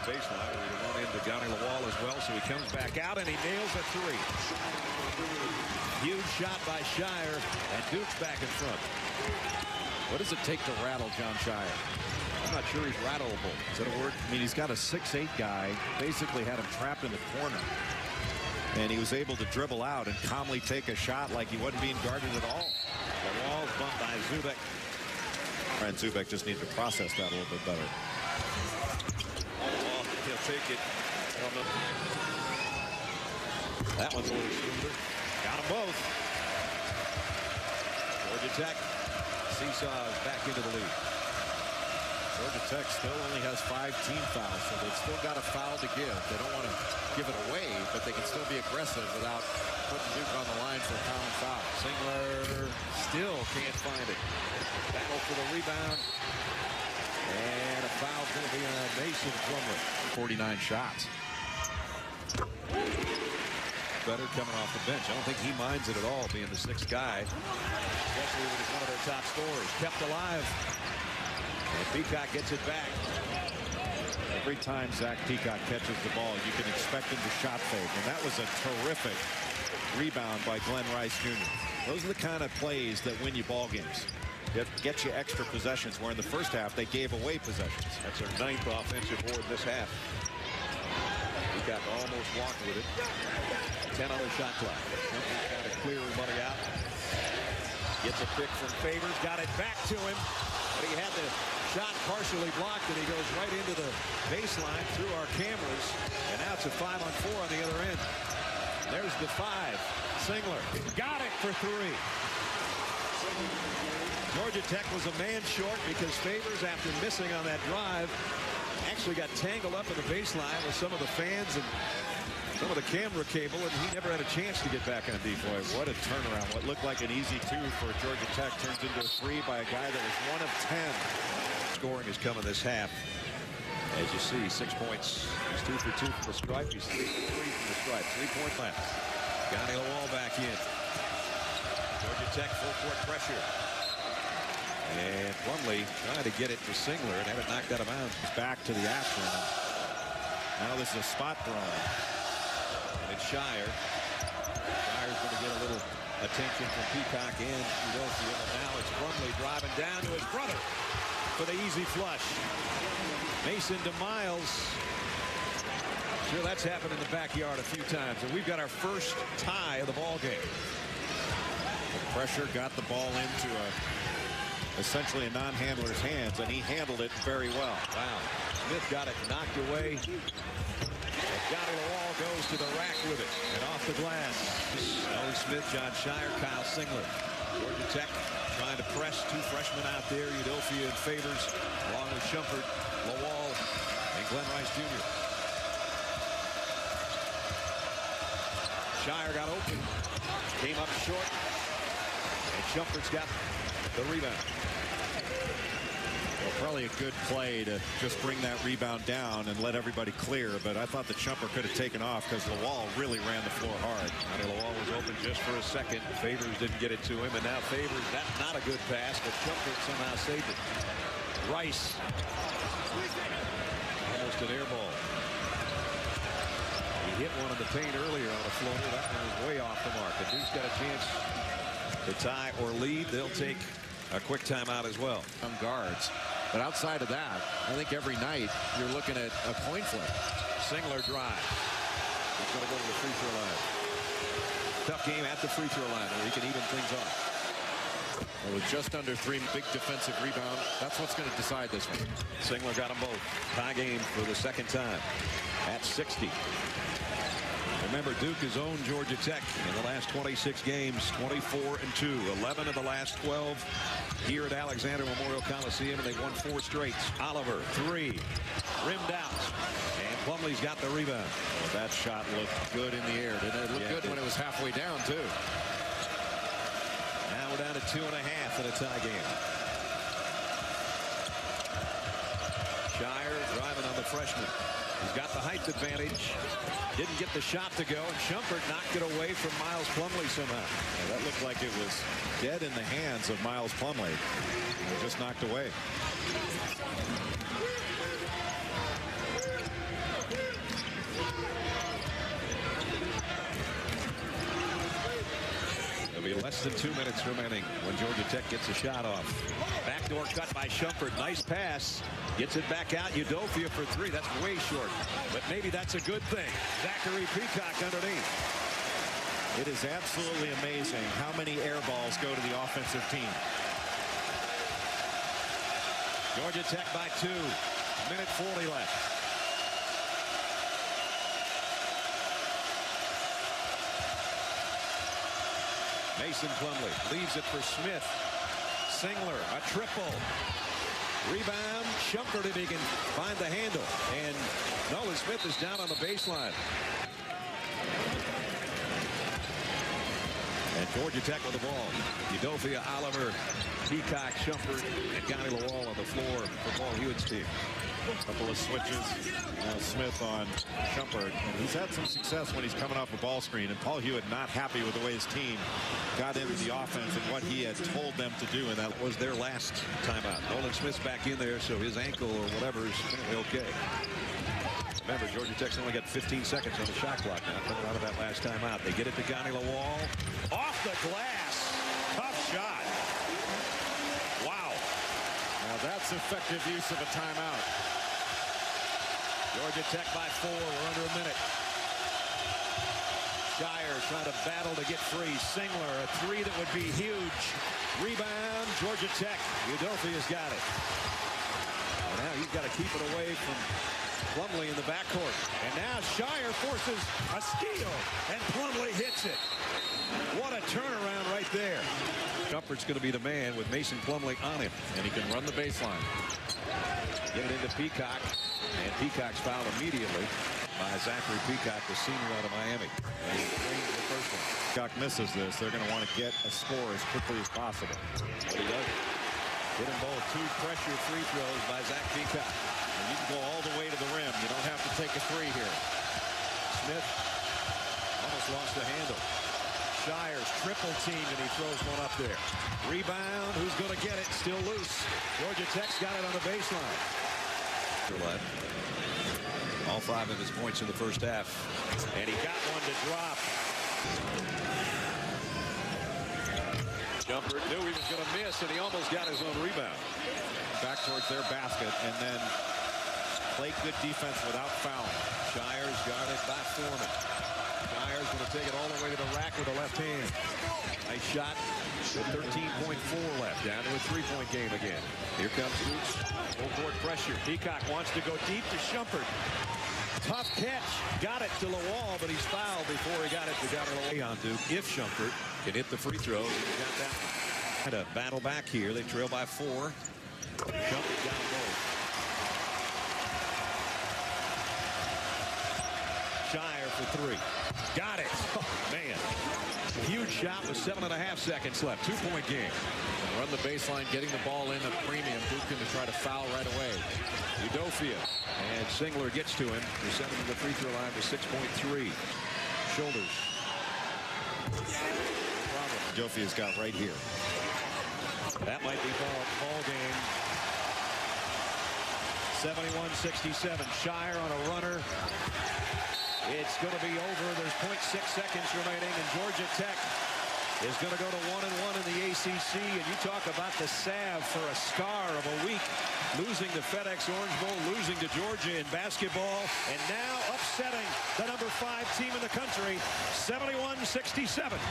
baseline. We run into Johnny Lawal as well, so he comes back out and he nails a three. Huge shot by Shire, and Duke's back in front. What does it take to rattle Jon Scheyer? I'm not sure he's rattleable. Is that a word? I mean, he's got a 6'8" guy, basically had him trapped in the corner. And he was able to dribble out and calmly take a shot like he wasn't being guarded at all. The wall's bumped by Zubek. And Zubek just needs to process that a little bit better. He'll take it. That one's a little smoother. Got them both. Georgia Tech seesaws back into the lead. Georgia Tech still only has 5 team fouls, so they've still got a foul to give. They don't want to give it away, but they can still be aggressive without putting Duke on the line for a common foul. Singler still can't find it. Battle for the rebound. And a foul's going to be on Mason Plumlee. 49 shots. Better coming off the bench. I don't think he minds it at all, being the 6th guy. Especially when he's one of their top scorers. Kept alive. And Peacock gets it back. Every time Zach Peacock catches the ball, you can expect him to shot fake. And that was a terrific rebound by Glenn Rice Jr. Those are the kind of plays that win you ball games. Get you extra possessions, where in the first half they gave away possessions. That's their 9th offensive board this half. Peacock almost walked with it. 10 on the shot clock. He's got to clear everybody out. Gets a pick from Favors. Got it back to him. But he had the shot partially blocked, and he goes right into the baseline through our cameras. And now it's a 5-on-4 on the other end. There's the 5. Singler got it for 3. Georgia Tech was a man short because Favors, after missing on that drive, actually got tangled up in the baseline with some of the fans and some of the camera cable, and he never had a chance to get back on defense. What a turnaround. What looked like an easy 2 for Georgia Tech turns into a 3 by a guy that was 1 of 10. Scoring is coming this half. As you see, 6 points. He's 2 for 2 from the stripe. He's 3 for 3 from the stripe. 3-point left. Johnny Lawal back in. Georgia Tech full court pressure. And Plumlee trying to get it to Singler and have it knocked out of bounds. Back to the action. Now this is a spot throw. And it's Shire. Shire's going to get a little attention from Peacock and Udoka. And now it's Plumlee driving down to his brother for the easy flush. Mason to Miles. Sure, that's happened in the backyard a few times. And we've got our first tie of the ball game. The pressure got the ball into essentially a non-handler's hands, and he handled it very well. Wow. Smith got it knocked away. And Johnny Lawal goes to the rack with it and off the glass. Ellie Smith, Jon Scheyer, Kyle Singler. Georgia Tech trying to press 2 freshmen out there, Udoka and Favors, along with Shumpert, Lawal, and Glenn Rice Jr. Shire got open, came up short, and Shumpert's got the rebound. Well, probably a good play to just bring that rebound down and let everybody clear, but I thought the Shumpert could have taken off because Lawal really ran the floor hard. Johnny Lawal was open just for a second. Favors didn't get it to him, and now Favors, that's not a good pass, but Shumpert somehow saved it. Rice. Almost an air ball. He hit one in the paint earlier on a floater. That one was way off the mark. If Duke's got a chance to tie or lead, they'll take a quick timeout as well. Some guards. But outside of that, I think every night you're looking at a coin flip. Singler drive. He's going to go to the free throw line. Tough game at the free throw line where he can even things off. Well, with just under 3, big defensive rebound. That's what's going to decide this one. Singler got them both. Tie game for the second time at 60. Remember, Duke has owned Georgia Tech in the last 26 games, 24-2, 11 of the last 12 here at Alexander Memorial Coliseum, and they've won 4 straights. Oliver, 3, rimmed out, and Plumlee's got the rebound. Well, that shot looked good in the air, didn't it? It looked good when it was halfway down, too. Now we're down to 2.5 in a tie game. Shire driving on the freshman. He's got the height advantage. Didn't get the shot to go, and Shumpert knocked it away from Miles Plumlee somehow. Yeah, that looked like it was dead in the hands of Miles Plumlee. It just knocked away. Less than 2 minutes remaining when Georgia Tech gets a shot off. Backdoor cut by Shumpert. Nice pass. Gets it back out. Udofia for three. That's way short. But maybe that's a good thing. Zachary Peacock underneath. It is absolutely amazing how many air balls go to the offensive team. Georgia Tech by 2. Minute 40 left. Mason Plumlee leaves it for Smith. Singler, a triple. Rebound, Shumpert if he can find the handle. And Nolan Smith is down on the baseline. And Georgia Tech with the ball. Udofia, Oliver, Peacock, Shumpert, and Gani Lawal on the floor for Paul Hewitt's team. A couple of switches. Now Smith on Shumpert. And he's had some success when he's coming off a ball screen. And Paul Hewitt not happy with the way his team got into the offense and what he had told them to do. And that was their last timeout. Nolan Smith's back in there, so his ankle or whatever is okay. Remember, Georgia Tech's only got 15 seconds on the shot clock now. Coming out of that last timeout. They get it to Gani Lawal. Off the glass. Tough shot. Wow. Now that's effective use of a timeout. Georgia Tech by 4. We're under a minute. Shire trying to battle to get free. Singler, a three that would be huge. Rebound, Georgia Tech. Udofia's got it. And now he's got to keep it away from Plumlee in the backcourt. And now Shire forces a steal. And Plumlee hits it. What a turnaround right there. Shumpert's going to be the man with Mason Plumlee on him. And he can run the baseline. Get it into Peacock. And Peacock's fouled immediately by Zachary Peacock, the senior out of Miami. And he drains the first one. Peacock misses this. They're going to want to get a score as quickly as possible. But he does. Hit them both. 2 pressure free throws by Zach Peacock. And you can go all the way to the rim. You don't have to take a three here. Smith almost lost the handle. Shire's triple team, and he throws one up there. Rebound. Who's going to get it? Still loose. Georgia Tech's got it on the baseline. All 5 of his points in the first half. And he got one to drop. Shumpert knew he was going to miss, and he almost got his own rebound. Back towards their basket, and then play good defense without fouling. Shire's guarded by Foreman. Shire's going to take it all the way to the rack with the left hand. Nice shot. With 13.4 left. Down to a 3-point game again. Here comes Dukes. Full court pressure. Peacock wants to go deep to Shumpert. Tough catch. Got it to Lawal, but he's fouled before he got it to Gani Lawal on Duke. If Shumpert can hit the free throws, he got that one. Had a battle back here. They trail by 4. Shumpert down low. Shire for 3. Got it. Oh, man. Huge shot with 7.5 seconds left. 2-point game. Run the baseline, getting the ball in a premium. Duke to try to foul right away. Udofia. And Singler gets to him. They send him to the free throw line for 6.3. Shoulders. Udofia's got right here. That might be ball game. 71-67. Shire on a runner. It's going to be over. There's 0.6 seconds remaining, and Georgia Tech is going to go to 1-1 in the ACC. And you talk about the salve for a scar of a week. Losing the FedEx Orange Bowl, losing to Georgia in basketball, and now upsetting the #5 team in the country, 71-67.